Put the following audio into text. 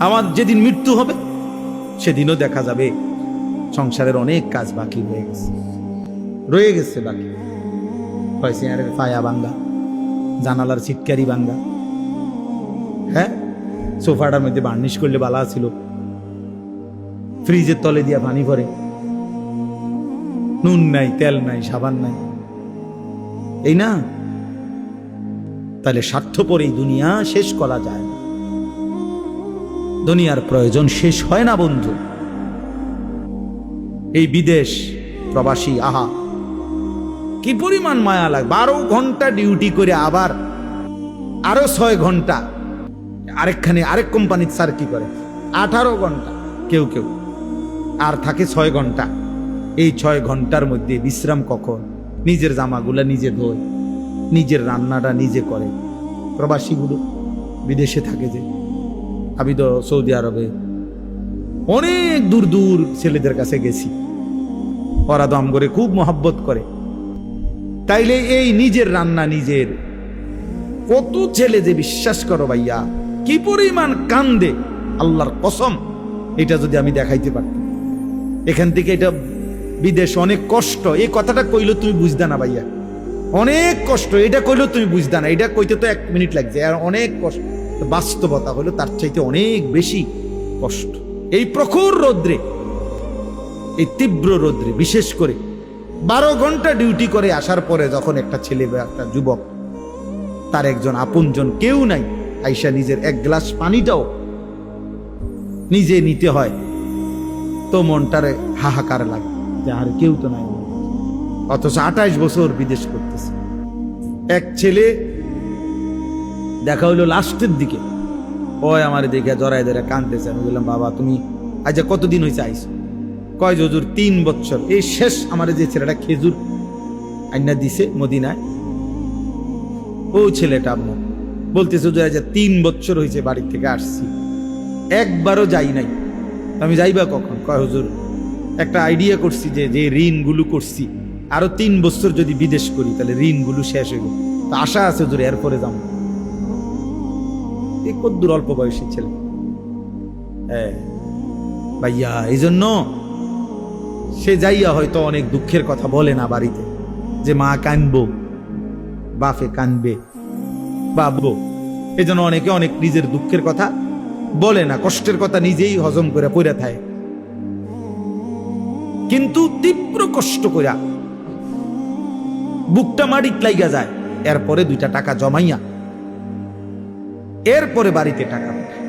আমার যেদিন মৃত্যু হবে সেদিনও দেখা যাবে সংসারের অনেক কাজ বাকি রয়ে গেছে বাকি। ফায়া ভাঙ্গা, জানালার ছিটকারি ভাঙ্গা, হ্যাঁ, সোফাটার মধ্যে বার্নিশ করলে বালা ছিল, ফ্রিজের তলে দিয়া পানি ভরে, নুন নাই, তেল নাই, সাবান নাই, এই না? তাহলে স্বার্থপর এই দুনিয়া শেষ করা যায় না। দুনিয়ার প্রয়োজন শেষ হয় না বন্ধু। এই বিদেশ প্রবাসী, আহা কি পরিমাণ মায়া লাগে। 12 ঘন্টা ডিউটি করে আবার আরো 6 ঘন্টা আরেকখানে আরেক কোম্পানির স্যার কি করে 18 ঘন্টা, কেউ কেউ আর থাকে 6 ঘন্টা। এই 6 ঘন্টার মধ্যে বিশ্রাম কখন? নিজের জামাগুলা নিজে ধোয়, নিজের রান্নাটা নিজে করে। প্রবাসীগুলো বিদেশে থাকে, যে আমি তো সৌদি আরবে অনেক দূর দূর ছেলেদের কাছে গেছি, ওরা দম করে খুব মহব্বত করে। তাইলে এই নিজের রান্না নিজের, কত ছেলে যে বিশ্বাস করো ভাইয়া কি পরিমাণ কান্দে, আল্লাহর কসম। এটা যদি আমি দেখাইতে পারতাম। এখান থেকে এটা বিদেশ অনেক কষ্ট, এই কথাটা কইলো তুমি বুঝদা না ভাইয়া, অনেক কষ্ট। এটা কইলো তুমি বুঝদা না, এটা কইতে তো 1 মিনিট লাগছে, আর অনেক কষ্ট। বাস্তবতা হলো তার চাইতে অনেক বেশি কষ্ট। এই প্রখর রৌদ্রে, এই তীব্র রৌদ্রে, বিশেষ করে 12 ঘন্টা ডিউটি করে আসার পরে যখন একটা ছেলে বা একটা যুবক, তার একজন আপনজন কেউ নাই, আইসা নিজের 1 গ্লাস পানিটাও নিজে নিতে হয়, তো মনটারে হাহাকার লাগে যে আর কেউ তো নাই। অথচ 28 বছর বিদেশ করতেছে। এক ছেলে দেখা হইলো লাস্টের দিকে, ওই আমার দেখে জড়াই ধরে কাঁদতেছে। আমি বললাম, বাবা তুমি আজ কতদিন হয়েছে আইসো? কয় হুজুর 3 বছর। এই শেষ আমার যে ছেলেটা খেজুর আইনা দিছে মদিনায়, ও ছেলেটা বলতেছে যে আজ 3 বছর হয়েছে বাড়ি থেকে আসছি, একবারও যাই নাই। আমি যাইবা কখন? কয় হুজুর একটা আইডিয়া করছি যে যে ঋণগুলো করছি আরো 3 বছর যদি বিদেশ করি তাহলে ঋণগুলো শেষ হইব, তো আশা আছে হুজুর এরপরে যাবো। এই কদ্দুর অল্প বয়সী ছেলে। হ্যাঁ ভাইয়া, এই জন্য সে যাইয়া হয়তো অনেক দুঃখের কথা বলে না বাড়িতে, যে মা কানবো, বাপে কানবে, বাবু। এই জন্য অনেকে অনেক নিজের দুঃখের কথা বলে না, কষ্টের কথা নিজেই হজম করে পড়ে থাকে। কিন্তু তীব্র কষ্ট কইরা বুকটা মাটিত লাইগা যায়, এরপরে 2টা টাকা জমাইয়া এরপরে বাড়িতে টাকা পাঠায়।